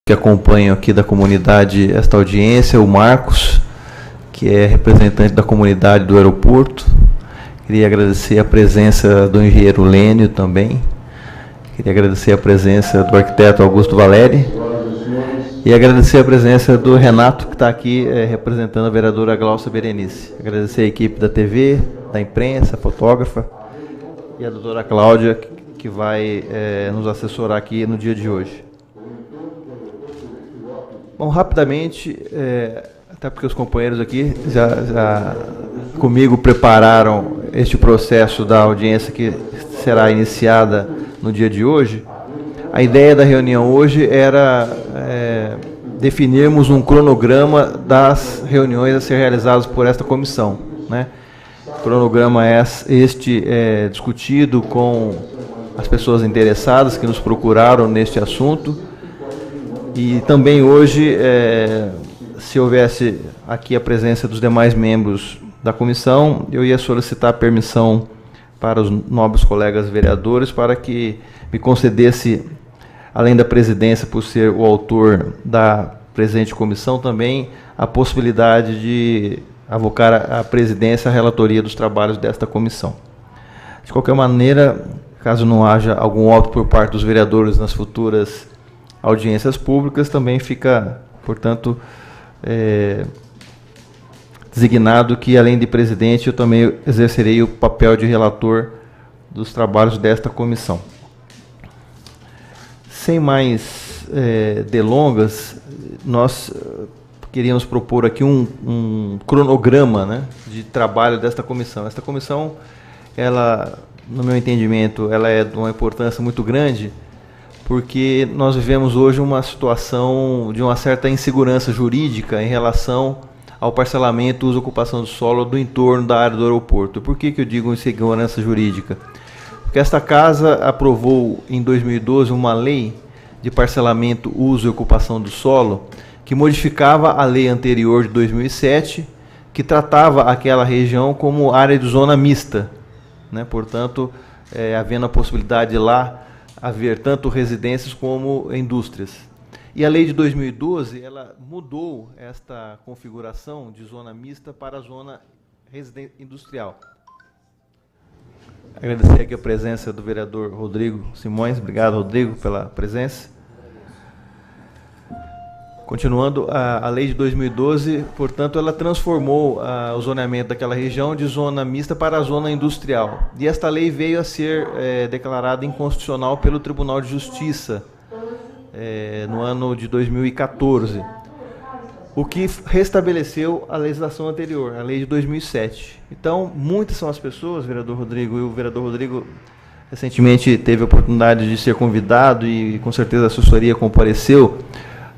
que acompanham aqui da comunidade esta audiência, o Marcos, que é representante da comunidade do aeroporto. Queria agradecer a presença do engenheiro Lênio também. Queria agradecer a presença do arquiteto Augusto Valeri. E agradecer a presença do Renato, que está aqui representando a vereadora Glaucia Berenice. Agradecer a equipe da TV, da imprensa, a fotógrafa e a doutora Cláudia, que vai nos assessorar aqui no dia de hoje. Bom, rapidamente, até porque os companheiros aqui já comigo prepararam este processo da audiência que será iniciada no dia de hoje. A ideia da reunião hoje era definirmos um cronograma das reuniões a ser realizadas por esta comissão, né? O cronograma este discutido com as pessoas interessadas que nos procuraram neste assunto. E também hoje, se houvesse aqui a presença dos demais membros da comissão, eu ia solicitar permissão para os nobres colegas vereadores para que me concedesse, além da presidência, por ser o autor da presente comissão, também a possibilidade de avocar a presidência à relatoria dos trabalhos desta comissão. De qualquer maneira, caso não haja algum óbito por parte dos vereadores nas futuras audiências públicas, também fica, portanto, designado que, além de presidente, eu também exercerei o papel de relator dos trabalhos desta comissão. Sem mais delongas, nós queríamos propor aqui um cronograma, né, de trabalho desta comissão. Esta comissão, ela, no meu entendimento, ela é de uma importância muito grande, porque nós vivemos hoje uma situação de uma certa insegurança jurídica em relação ao parcelamento, uso e ocupação do solo do entorno da área do aeroporto. Por que eu digo insegurança jurídica? Porque esta casa aprovou em 2012 uma lei de parcelamento, uso e ocupação do solo que modificava a lei anterior de 2007, que tratava aquela região como área de zona mista, né? Portanto, havendo a possibilidade de lá haver tanto residências como indústrias. E a lei de 2012, ela mudou esta configuração de zona mista para a zona industrial. Agradecer aqui a presença do vereador Rodrigo Simões. Obrigado, Rodrigo, pela presença. Continuando, a lei de 2012, portanto, ela transformou o zoneamento daquela região de zona mista para a zona industrial. E esta lei veio a ser declarada inconstitucional pelo Tribunal de Justiça no ano de 2014, o que restabeleceu a legislação anterior, a lei de 2007. Então, muitas são as pessoas, vereador Rodrigo, e o vereador Rodrigo recentemente teve a oportunidade de ser convidado e, com certeza, a assessoria compareceu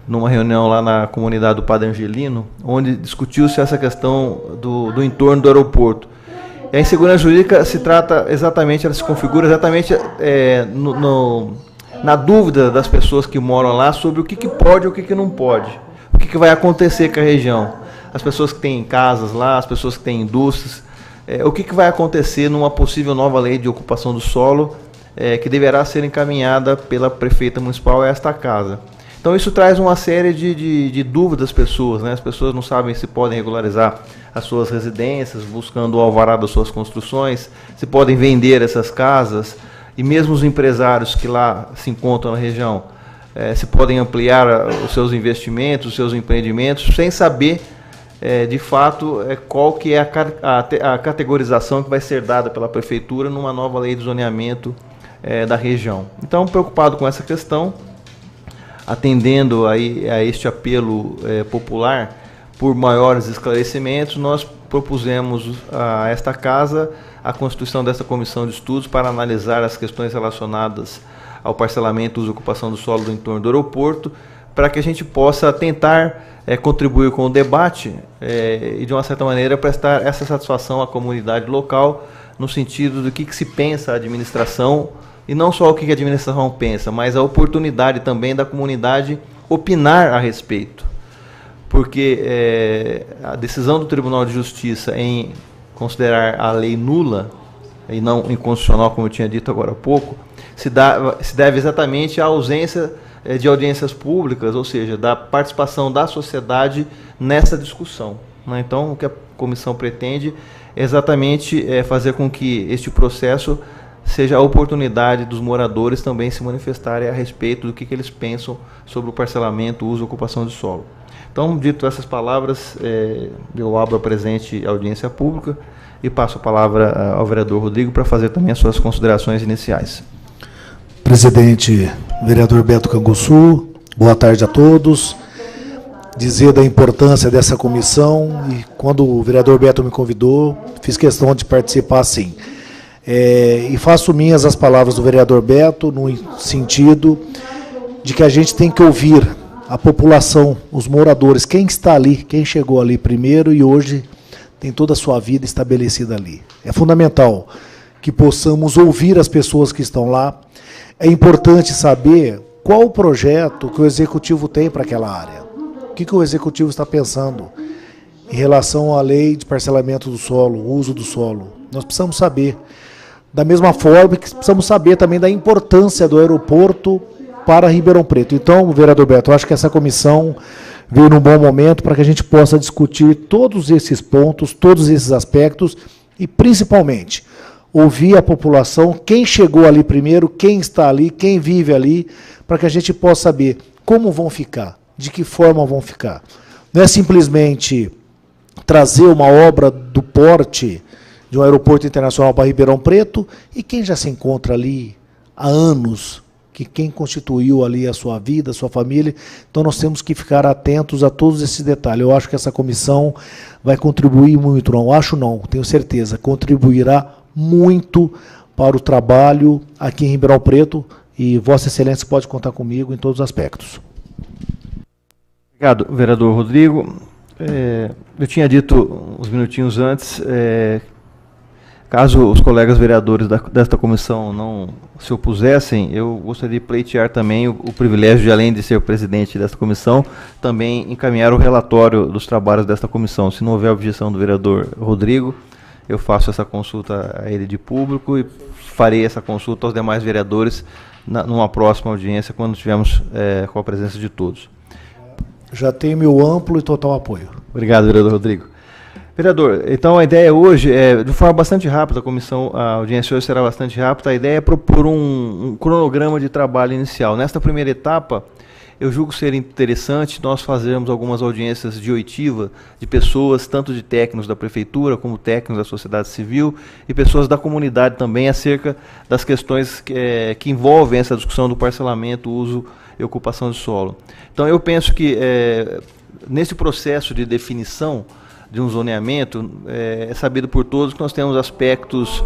numa reunião lá na comunidade do Padre Angelino, onde discutiu-se essa questão do entorno do aeroporto. E a insegurança jurídica se trata exatamente, ela se configura exatamente na dúvida das pessoas que moram lá sobre o que pode e o que não pode, o que vai acontecer com a região. As pessoas que têm casas lá, as pessoas que têm indústrias, o que vai acontecer numa possível nova lei de ocupação do solo, que deverá ser encaminhada pela prefeita municipal a esta casa. Então isso traz uma série de dúvidas das pessoas, né? As pessoas não sabem se podem regularizar as suas residências, buscando o alvará das suas construções, se podem vender essas casas, e mesmo os empresários que lá se encontram na região, se podem ampliar os seus investimentos, os seus empreendimentos, sem saber, de fato, qual que é a categorização que vai ser dada pela prefeitura numa nova lei de zoneamento da região. Então, preocupado com essa questão, atendendo aí a este apelo popular por maiores esclarecimentos, nós propusemos a esta casa a constituição dessa comissão de estudos para analisar as questões relacionadas ao parcelamento, uso e ocupação do solo do entorno do aeroporto, para que a gente possa tentar contribuir com o debate e, de uma certa maneira, prestar essa satisfação à comunidade local, no sentido do que se pensa a administração, e não só o que a administração pensa, mas a oportunidade também da comunidade opinar a respeito. Porque a decisão do Tribunal de Justiça em considerar a lei nula e não inconstitucional, como eu tinha dito agora há pouco, se deve exatamente à ausência de audiências públicas, ou seja, da participação da sociedade nessa discussão, né? Então, o que a comissão pretende é exatamente fazer com que este processo seja a oportunidade dos moradores também se manifestarem a respeito do que eles pensam sobre o parcelamento, uso e ocupação de solo. Então, dito essas palavras, eu abro a presente audiência pública e passo a palavra ao vereador Rodrigo para fazer também as suas considerações iniciais. Presidente, vereador Beto Canguçu, boa tarde a todos. Dizer da importância dessa comissão, e quando o vereador Beto me convidou, fiz questão de participar sim. E faço minhas as palavras do vereador Beto, no sentido de que a gente tem que ouvir a população, os moradores, quem está ali, quem chegou ali primeiro e hoje tem toda a sua vida estabelecida ali. É fundamental que possamos ouvir as pessoas que estão lá. É importante saber qual o projeto que o Executivo tem para aquela área. O que o Executivo está pensando em relação à lei de parcelamento do solo, uso do solo. Nós precisamos saber. Da mesma forma que precisamos saber também da importância do aeroporto para Ribeirão Preto. Então, vereador Beto, eu acho que essa comissão veio num bom momento para que a gente possa discutir todos esses pontos, todos esses aspectos e, principalmente, ouvir a população, quem chegou ali primeiro, quem está ali, quem vive ali, para que a gente possa saber como vão ficar, de que forma vão ficar. Não é simplesmente trazer uma obra do porte de um aeroporto internacional para Ribeirão Preto e quem já se encontra ali há anos, que quem constituiu ali a sua vida, a sua família. Então nós temos que ficar atentos a todos esses detalhes. Eu acho que essa comissão vai contribuir muito, não acho não, tenho certeza, contribuirá muito para o trabalho aqui em Ribeirão Preto e Vossa Excelência pode contar comigo em todos os aspectos. Obrigado, vereador Rodrigo. Eu tinha dito uns minutinhos antes, caso os colegas vereadores desta comissão não se opusessem, eu gostaria de pleitear também o privilégio de, além de ser presidente desta comissão, também encaminhar o relatório dos trabalhos desta comissão. Se não houver objeção do vereador Rodrigo, eu faço essa consulta a ele de público e farei essa consulta aos demais vereadores numa próxima audiência, quando estivermos com a presença de todos. Já tem meu amplo e total apoio. Obrigado, vereador Rodrigo. Vereador, então a ideia hoje é, de forma bastante rápida, a audiência hoje será bastante rápida, a ideia é propor um cronograma de trabalho inicial. Nesta primeira etapa, eu julgo ser interessante nós fazermos algumas audiências de oitiva de pessoas, tanto de técnicos da prefeitura, como técnicos da sociedade civil, e pessoas da comunidade também, acerca das questões que envolvem essa discussão do parcelamento, uso e ocupação de solo. Então eu penso que nesse processo de definição de um zoneamento, é sabido por todos que nós temos aspectos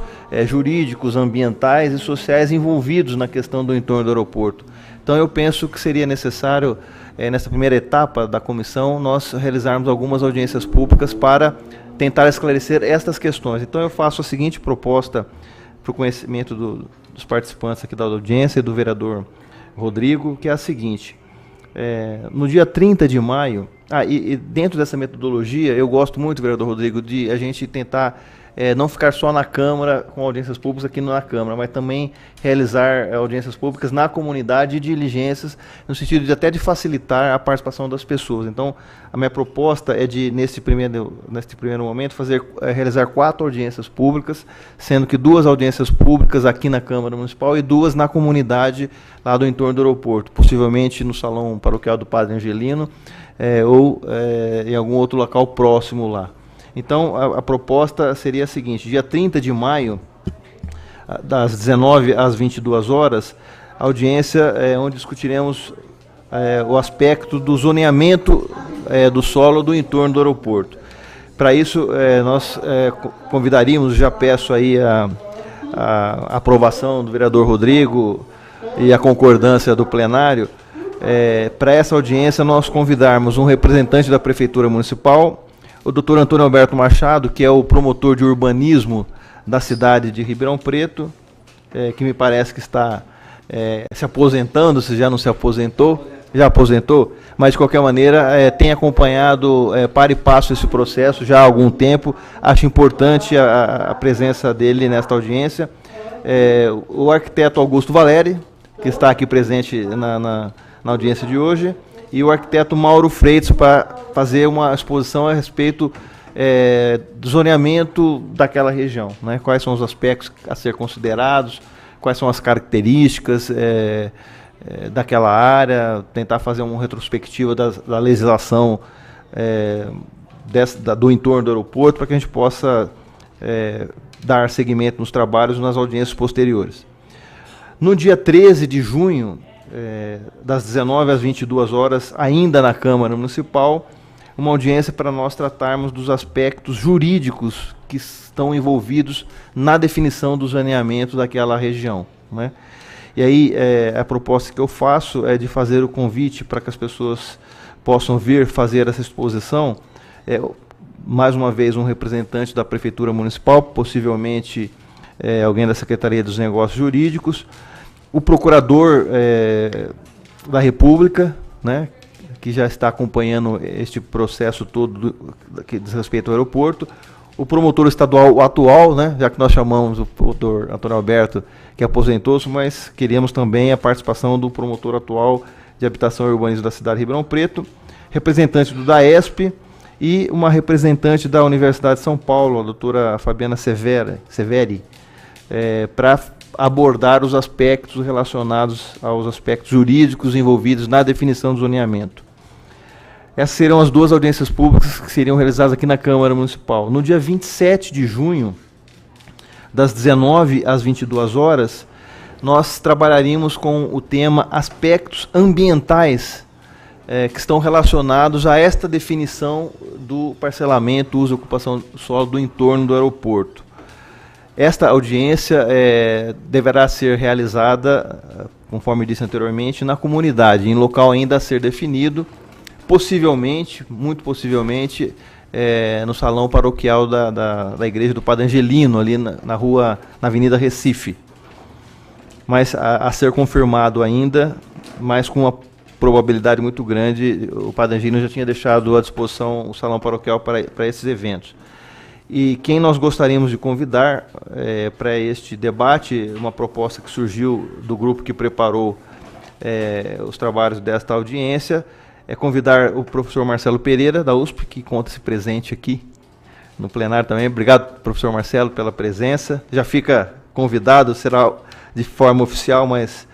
jurídicos, ambientais e sociais envolvidos na questão do entorno do aeroporto. Então eu penso que seria necessário, nessa primeira etapa da comissão, nós realizarmos algumas audiências públicas para tentar esclarecer estas questões. Então eu faço a seguinte proposta para o conhecimento dos participantes aqui da audiência e do vereador Rodrigo, que é a seguinte: no dia 30 de maio, e dentro dessa metodologia, eu gosto muito, vereador Rodrigo, de a gente tentar não ficar só na Câmara, com audiências públicas aqui na Câmara, mas também realizar audiências públicas na comunidade e diligências, no sentido de até de facilitar a participação das pessoas. Então, a minha proposta é de, neste primeiro momento, realizar 4 audiências públicas, sendo que 2 audiências públicas aqui na Câmara Municipal e 2 na comunidade lá do entorno do aeroporto, possivelmente no Salão Paroquial do Padre Angelino, ou em algum outro local próximo lá. Então, a proposta seria a seguinte: dia 30 de maio, das 19 às 22 horas, audiência onde discutiremos o aspecto do zoneamento do solo do entorno do aeroporto. Para isso, nós convidaríamos, já peço aí a aprovação do vereador Rodrigo e a concordância do plenário, para essa audiência nós convidarmos um representante da Prefeitura Municipal, o doutor Antônio Alberto Machado, que é o promotor de urbanismo da cidade de Ribeirão Preto, que me parece que está se aposentando, se já não se aposentou, já aposentou, mas de qualquer maneira tem acompanhado para e passo esse processo já há algum tempo. Acho importante a presença dele nesta audiência. O arquiteto Augusto Valeri, que está aqui presente na audiência de hoje, e o arquiteto Mauro Freitas para fazer uma exposição a respeito do zoneamento daquela região, né? Quais são os aspectos a ser considerados, quais são as características daquela área, tentar fazer uma retrospectiva da legislação do entorno do aeroporto, para que a gente possa dar seguimento nos trabalhos nas audiências posteriores. No dia 13 de junho, das 19 às 22 horas, ainda na Câmara Municipal, uma audiência para nós tratarmos dos aspectos jurídicos que estão envolvidos na definição do zoneamento daquela região, né? E aí a proposta que eu faço é de fazer o convite para que as pessoas possam vir fazer essa exposição. Mais uma vez, um representante da Prefeitura Municipal, possivelmente alguém da Secretaria dos Negócios Jurídicos, o Procurador da República, né, que já está acompanhando este processo todo que diz respeito ao aeroporto, o promotor estadual atual, né, já que nós chamamos o doutor Antônio Alberto, que aposentou-se, mas queríamos também a participação do promotor atual de Habitação e Urbanismo da cidade de Ribeirão Preto, representante do DAESP e uma representante da Universidade de São Paulo, a doutora Fabiana Severi, para abordar os aspectos relacionados aos aspectos jurídicos envolvidos na definição do zoneamento. Essas serão as duas audiências públicas que seriam realizadas aqui na Câmara Municipal. No dia 27 de junho, das 19 às 22 horas, nós trabalharíamos com o tema aspectos ambientais que estão relacionados a esta definição do parcelamento, uso e ocupação do solo do entorno do aeroporto. Esta audiência deverá ser realizada, conforme disse anteriormente, na comunidade, em local ainda a ser definido, possivelmente, muito possivelmente, no salão paroquial da igreja do Padre Angelino, ali na Avenida Recife. Mas a ser confirmado ainda, mas com uma probabilidade muito grande, o Padre Angelino já tinha deixado à disposição o salão paroquial para esses eventos. E quem nós gostaríamos de convidar para este debate, uma proposta que surgiu do grupo que preparou os trabalhos desta audiência, é convidar o professor Marcelo Pereira, da USP, que conta-se presente aqui no plenário também. Obrigado, professor Marcelo, pela presença. Já fica convidado, será de forma oficial, mas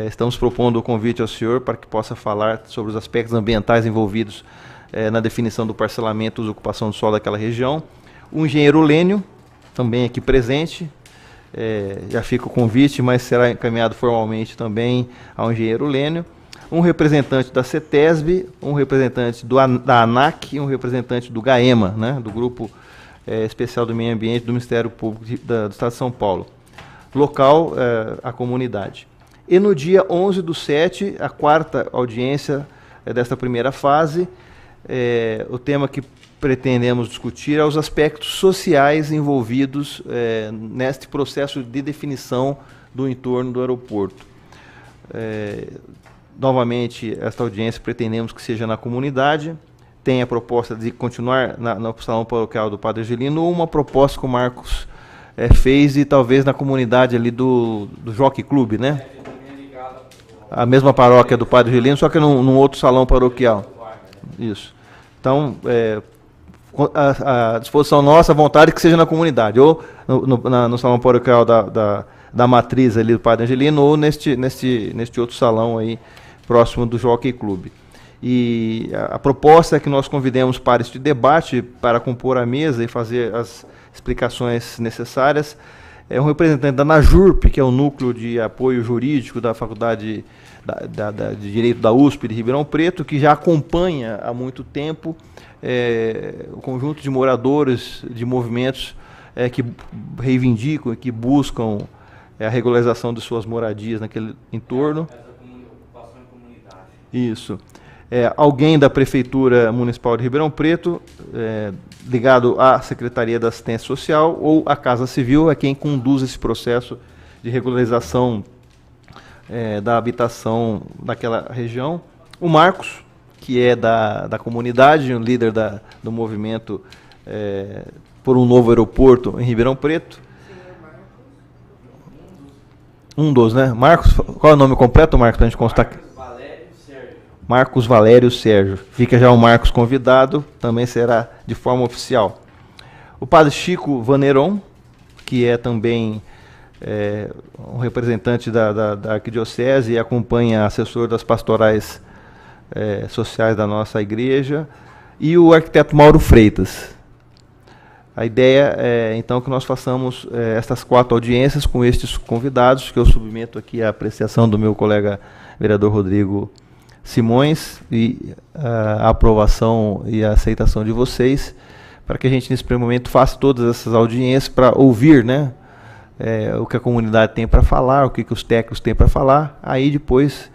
estamos propondo o convite ao senhor para que possa falar sobre os aspectos ambientais envolvidos na definição do parcelamento e ocupação do solo daquela região. O engenheiro Lênio, também aqui presente, já fica o convite, mas será encaminhado formalmente também ao engenheiro Lênio. Um representante da CETESB, um representante da ANAC e um representante do GAEMA, né, do Grupo Especial do Meio Ambiente do Ministério Público do Estado de São Paulo. Local, a comunidade. E no dia 11/7, a quarta audiência desta primeira fase, o tema que pretendemos discutir é os aspectos sociais envolvidos neste processo de definição do entorno do aeroporto. Novamente, esta audiência pretendemos que seja na comunidade. Tem a proposta de continuar no salão paroquial do Padre Angelino, ou uma proposta que o Marcos fez, e talvez na comunidade ali do Jockey Club, né? A mesma paróquia do Padre Angelino, só que num outro salão paroquial. Isso. Então, a disposição nossa, a vontade é que seja na comunidade, ou no salão paroquial da matriz ali do Padre Angelino, ou neste outro salão aí, próximo do Jockey Club. E a proposta é que nós convidemos para este debate, para compor a mesa e fazer as explicações necessárias, um representante da NAJURP, que é o Núcleo de Apoio Jurídico da Faculdade de Direito da USP de Ribeirão Preto, que já acompanha há muito tempo o conjunto de moradores de movimentos que reivindicam e que buscam a regularização de suas moradias naquele entorno. Isso. Alguém da Prefeitura Municipal de Ribeirão Preto, ligado à Secretaria da Assistência Social ou à Casa Civil, é quem conduz esse processo de regularização da habitação daquela região. O Marcos, que é da comunidade, um líder do movimento por um novo aeroporto em Ribeirão Preto. Um dos, né? Marcos, qual é o nome completo, Marcos, para a gente constar? Valério Marcos Valério Sérgio. Fica já o Marcos convidado, também será de forma oficial. O padre Chico Vaneron, que é também um representante da Arquidiocese e acompanha assessor das pastorais sociais da nossa igreja, e o arquiteto Mauro Freitas. A ideia é, então, que nós façamos estas 4 audiências com estes convidados, que eu submeto aqui à apreciação do meu colega vereador Rodrigo Simões, e a aprovação e a aceitação de vocês, para que a gente, nesse primeiro momento, faça todas essas audiências para ouvir, né, o que a comunidade tem para falar, o que os técnicos têm para falar. Aí, depois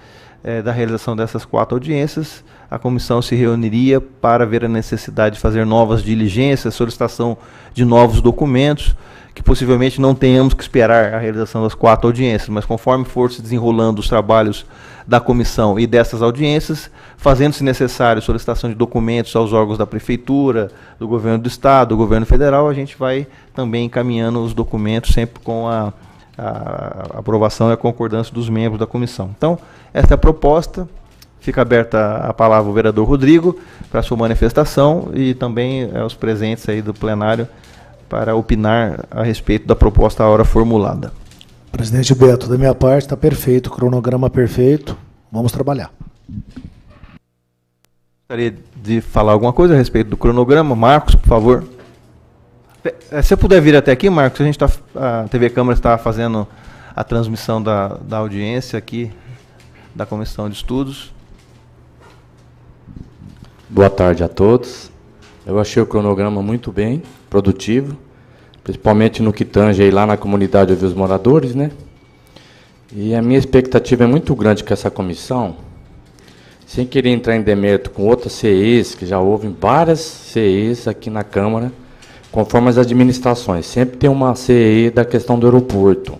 da realização dessas 4 audiências, a comissão se reuniria para ver a necessidade de fazer novas diligências, solicitação de novos documentos, que possivelmente não tenhamos que esperar a realização das 4 audiências, mas conforme for se desenrolando os trabalhos da comissão e dessas audiências, fazendo-se necessário solicitação de documentos aos órgãos da Prefeitura, do Governo do Estado, do Governo Federal, a gente vai também encaminhando os documentos, sempre com a aprovação e a concordância dos membros da comissão. Então, esta é a proposta. Fica aberta a palavra ao vereador Rodrigo para a sua manifestação e também aos presentes aí do plenário para opinar a respeito da proposta à hora formulada. Presidente Beto, da minha parte está perfeito, cronograma perfeito, vamos trabalhar. Gostaria de falar alguma coisa a respeito do cronograma. Marcos, por favor. Se você puder vir até aqui, Marcos, a TV Câmara está fazendo a transmissão da audiência aqui da Comissão de Estudos. Boa tarde a todos. Eu achei o cronograma muito bem, produtivo, principalmente no que tange aí lá na comunidade ouvir os moradores, né? E a minha expectativa é muito grande com essa comissão, sem querer entrar em demérito com outras CEs, que já houve várias CEs aqui na Câmara, conforme as administrações. Sempre tem uma CE da questão do aeroporto,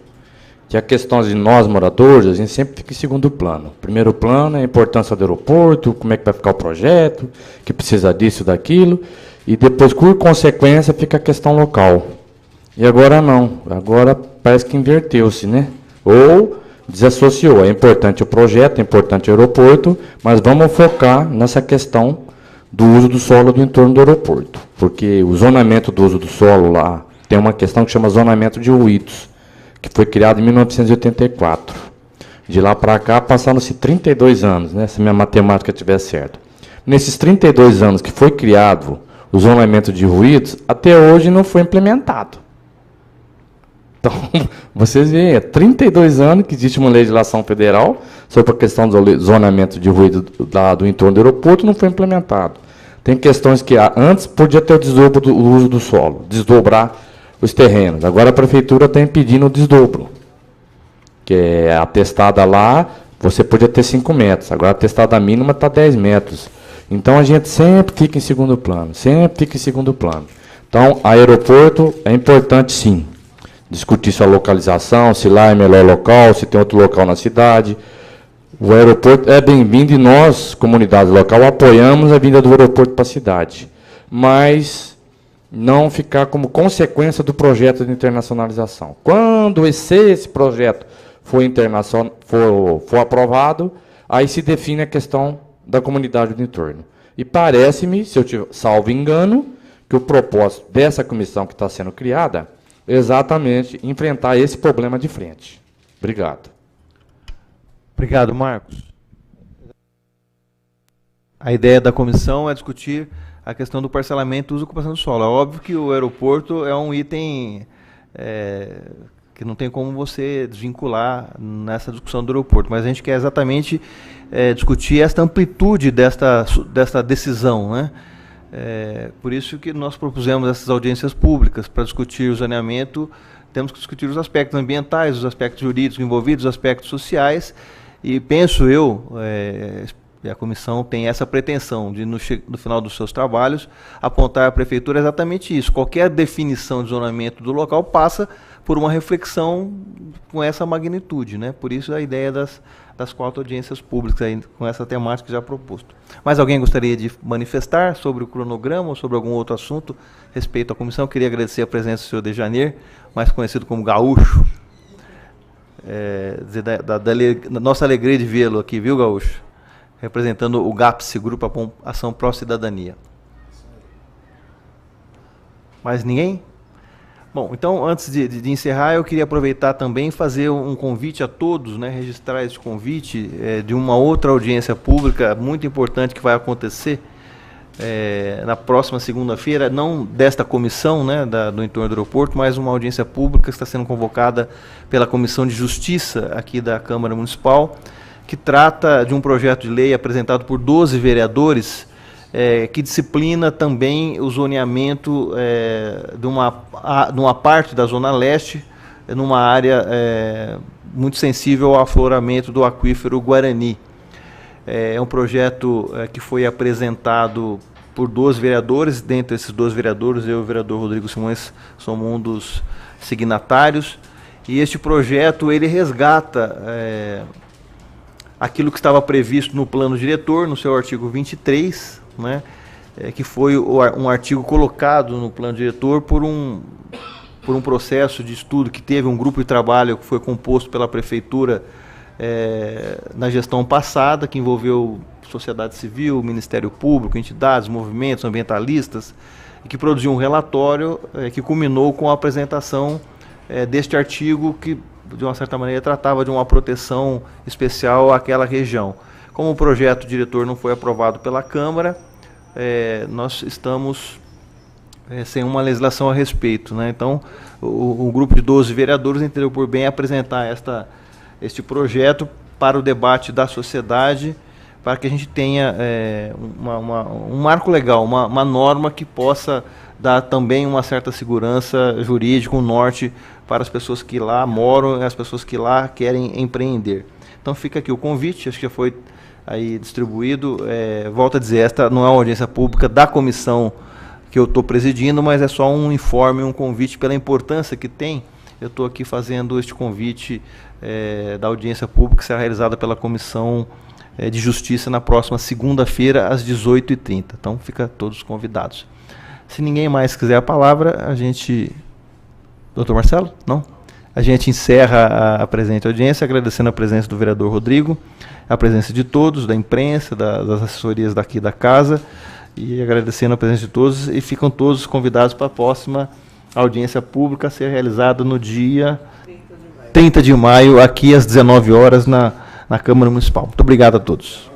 que a questão de nós, moradores, a gente sempre fica em segundo plano. Primeiro plano é a importância do aeroporto, como é que vai ficar o projeto, que precisa disso, daquilo, e depois, por consequência, fica a questão local. E agora não, agora parece que inverteu-se, né? Ou desassociou. É importante o projeto, é importante o aeroporto, mas vamos focar nessa questão do uso do solo do entorno do aeroporto. Porque o zonamento do uso do solo lá tem uma questão que chama zonamento de ruídos, que foi criado em 1984. De lá para cá, passaram-se 32 anos, né, se minha matemática estiver certa. Nesses 32 anos que foi criado o zonamento de ruídos, até hoje não foi implementado. Então, vocês veem, é 32 anos que existe uma legislação federal sobre a questão do zonamento de ruído do entorno do aeroporto, não foi implementado. Tem questões que antes podia ter o desdobro do uso do solo, desdobrar os terrenos. Agora a prefeitura está impedindo o desdobro, que é atestada lá, você podia ter 5 metros, agora a atestada mínima está 10 metros. Então a gente sempre fica em segundo plano, sempre fica em segundo plano. Então, aeroporto é importante sim, discutir sua localização, se lá é melhor local, se tem outro local na cidade. O aeroporto é bem-vindo e nós, comunidade local, apoiamos a vinda do aeroporto para a cidade. Mas não ficar como consequência do projeto de internacionalização. Quando esse projeto for aprovado, aí se define a questão da comunidade do entorno. E parece-me, se eu salvo engano, que o propósito dessa comissão que está sendo criada é exatamente enfrentar esse problema de frente. Obrigado. Obrigado, Marcos. A ideia da comissão é discutir a questão do parcelamento e uso e ocupação do solo. É óbvio que o aeroporto é um item que não tem como você desvincular nessa discussão do aeroporto, mas a gente quer exatamente discutir esta amplitude desta decisão, né? Por isso que nós propusemos essas audiências públicas, para discutir o zoneamento. Temos que discutir os aspectos ambientais, os aspectos jurídicos envolvidos, os aspectos sociais, e penso eu, e a comissão tem essa pretensão de, no final dos seus trabalhos, apontar à prefeitura exatamente isso. Qualquer definição de zonamento do local passa por uma reflexão com essa magnitude, né? Por isso a ideia das 4 audiências públicas, aí, com essa temática já proposto. Mais alguém gostaria de manifestar sobre o cronograma ou sobre algum outro assunto respeito à comissão? Queria agradecer a presença do senhor Dejaner, mais conhecido como Gaúcho. Nossa alegria de vê-lo aqui, viu, Gaúcho? representando o GAPS, Grupo Ação Pró Cidadania. Mais ninguém? Bom, então, antes de encerrar, eu queria aproveitar também e fazer um convite a todos, né, registrar esse convite de uma outra audiência pública muito importante que vai acontecer na próxima segunda-feira, não desta comissão, né, do entorno do aeroporto, mas uma audiência pública que está sendo convocada pela Comissão de Justiça aqui da Câmara Municipal, que trata de um projeto de lei apresentado por 12 vereadores, que disciplina também o zoneamento de uma parte da Zona Leste, numa área muito sensível ao afloramento do aquífero Guarani. É um projeto que foi apresentado por 12 vereadores. Dentre esses 12 vereadores, eu e o vereador Rodrigo Simões somos um dos signatários. E este projeto ele resgata aquilo que estava previsto no plano diretor, no seu artigo 23, né, que foi um artigo colocado no plano diretor por um processo de estudo que teve um grupo de trabalho que foi composto pela Prefeitura na gestão passada, que envolveu sociedade civil, Ministério Público, entidades, movimentos ambientalistas, e que produziu um relatório que culminou com a apresentação deste artigo que, de uma certa maneira, tratava de uma proteção especial àquela região. Como o projeto diretor não foi aprovado pela Câmara, nós estamos sem uma legislação a respeito, né? Então, o grupo de 12 vereadores entendeu por bem apresentar este projeto para o debate da sociedade, para que a gente tenha um marco legal, uma norma que possa dar também uma certa segurança jurídica, um norte para as pessoas que lá moram e as pessoas que lá querem empreender. Então fica aqui o convite, acho que já foi aí distribuído. Volto a dizer, esta não é uma audiência pública da comissão que eu estou presidindo, mas é só um informe, um convite pela importância que tem. Eu estou aqui fazendo este convite da audiência pública que será realizada pela Comissão de Justiça na próxima segunda-feira, às 18h30. Então, fica todos convidados. Se ninguém mais quiser a palavra, a gente... Doutor Marcelo? Não? A gente encerra a presente audiência, agradecendo a presença do vereador Rodrigo, a presença de todos, da imprensa, das assessorias daqui da casa, e agradecendo a presença de todos, e ficam todos convidados para a próxima audiência pública a ser realizada no dia 30 de maio, aqui às 19 horas, na Câmara Municipal. Muito obrigado a todos.